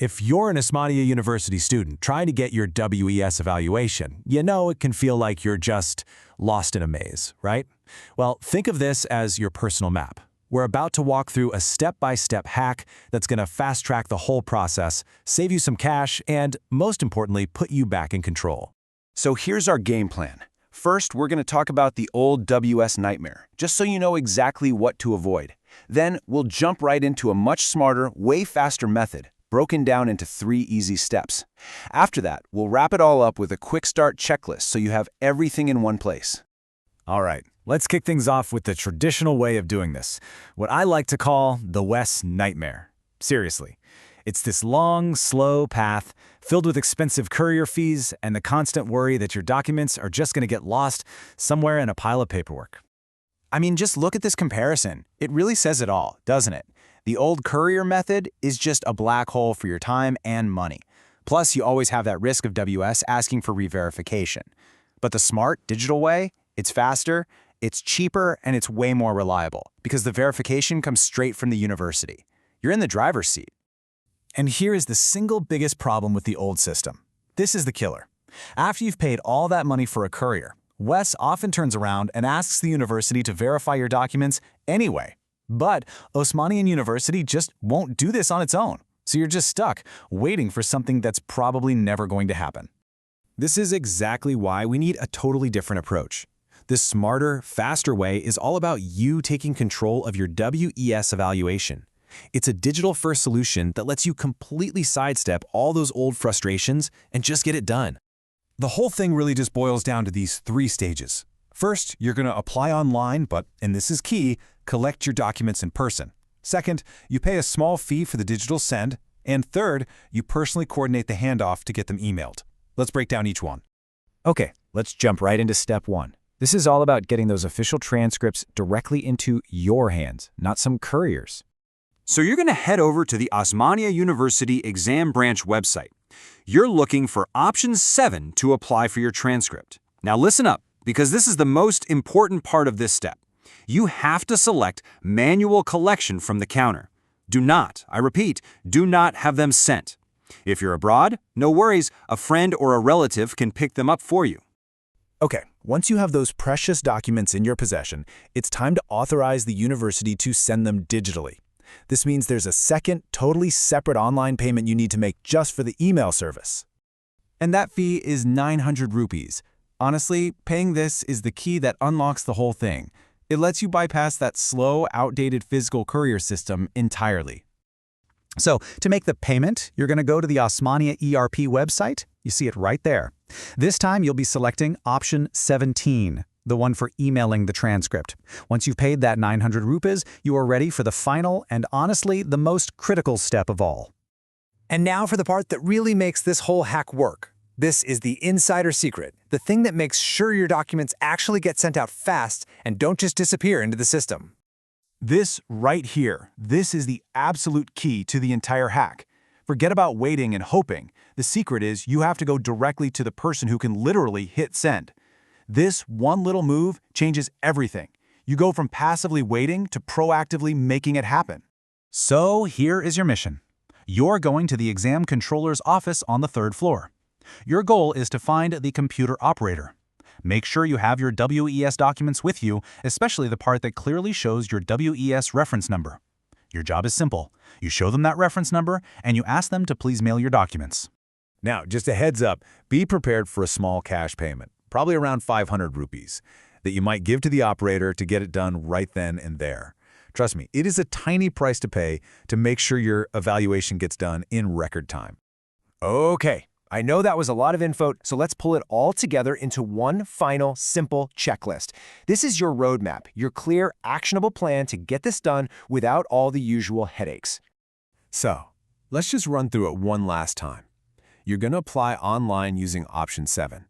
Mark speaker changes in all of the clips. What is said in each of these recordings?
Speaker 1: If you're an Osmania University student trying to get your WES evaluation, you know it can feel like you're just lost in a maze, right? Well, think of this as your personal map. We're about to walk through a step-by-step hack that's going to fast-track the whole process, save you some cash, and, most importantly, put you back in control.
Speaker 2: So here's our game plan. First, we're going to talk about the old WS nightmare, just so you know exactly what to avoid. Then, we'll jump right into a much smarter, way faster method, broken down into 3 easy steps. After that, we'll wrap it all up with a quick start checklist so you have everything in one place.
Speaker 1: All right, let's kick things off with the traditional way of doing this, what I like to call the WES nightmare. Seriously, it's this long, slow path filled with expensive courier fees and the constant worry that your documents are just going to get lost somewhere in a pile of paperwork.
Speaker 3: I mean, just look at this comparison. It really says it all, doesn't it? The old courier method is just a black hole for your time and money. Plus, you always have that risk of WS asking for re-verification. But the smart, digital way, it's faster, it's cheaper, and it's way more reliable because the verification comes straight from the university. You're in the driver's seat. And here is the single biggest problem with the old system. This is the killer. After you've paid all that money for a courier, WES often turns around and asks the university to verify your documents anyway. But Osmania University just won't do this on its own, so you're just stuck, waiting for something that's probably never going to happen.
Speaker 4: This is exactly why we need a totally different approach. This smarter, faster way is all about you taking control of your WES evaluation. It's a digital-first solution that lets you completely sidestep all those old frustrations and just get it done.
Speaker 5: The whole thing really just boils down to these 3 stages. First, you're going to apply online, but, and this is key, collect your documents in person. Second, you pay a small fee for the digital send. And third, you personally coordinate the handoff to get them emailed. Let's break down each one.
Speaker 3: Okay, let's jump right into step 1. This is all about getting those official transcripts directly into your hands, not some couriers.
Speaker 6: So you're going to head over to the Osmania University Exam Branch website. You're looking for option 7 to apply for your transcript. Now listen up, because this is the most important part of this step. You have to select manual collection from the counter. Do not, I repeat, do not have them sent. If you're abroad, no worries, a friend or a relative can pick them up for you.
Speaker 3: Okay, once you have those precious documents in your possession, it's time to authorize the university to send them digitally. This means there's a second, totally separate online payment you need to make just for the email service.
Speaker 5: And that fee is 900 rupees. Honestly, paying this is the key that unlocks the whole thing. It lets you bypass that slow, outdated physical courier system entirely.
Speaker 3: So, to make the payment, you're going to go to the Osmania ERP website. You see it right there. This time, you'll be selecting option 17, the one for emailing the transcript. Once you've paid that 900 rupees, you are ready for the final and honestly the most critical step of all.
Speaker 7: And now for the part that really makes this whole hack work. This is the insider secret, the thing that makes sure your documents actually get sent out fast and don't just disappear into the system.
Speaker 5: This right here, this is the absolute key to the entire hack. Forget about waiting and hoping. The secret is you have to go directly to the person who can literally hit send. This one little move changes everything. You go from passively waiting to proactively making it happen. So here is your mission. You're going to the exam controller's office on the 3rd floor. Your goal is to find the computer operator. Make sure you have your WES documents with you, especially the part that clearly shows your WES reference number. Your job is simple. You show them that reference number, and you ask them to please mail your documents.
Speaker 1: Now, just a heads up, be prepared for a small cash payment, probably around 500 rupees, that you might give to the operator to get it done right then and there. Trust me, it is a tiny price to pay to make sure your evaluation gets done in record time.
Speaker 7: Okay, I know that was a lot of info, so let's pull it all together into one final, simple checklist. This is your roadmap, your clear, actionable plan to get this done without all the usual headaches.
Speaker 5: So, let's just run through it one last time. You're going to apply online using option 7.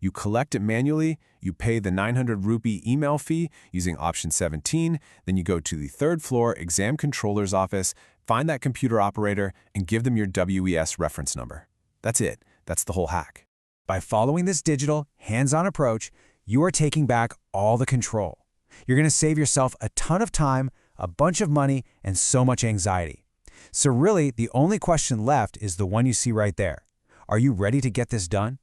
Speaker 5: You collect it manually, you pay the 900 rupee email fee using option 17, then you go to the 3rd floor exam controller's office, find that computer operator, and give them your WES reference number. That's it. That's the whole hack.
Speaker 3: By following this digital, hands-on approach, you are taking back all the control. You're going to save yourself a ton of time, a bunch of money, and so much anxiety. So really, the only question left is the one you see right there. Are you ready to get this done?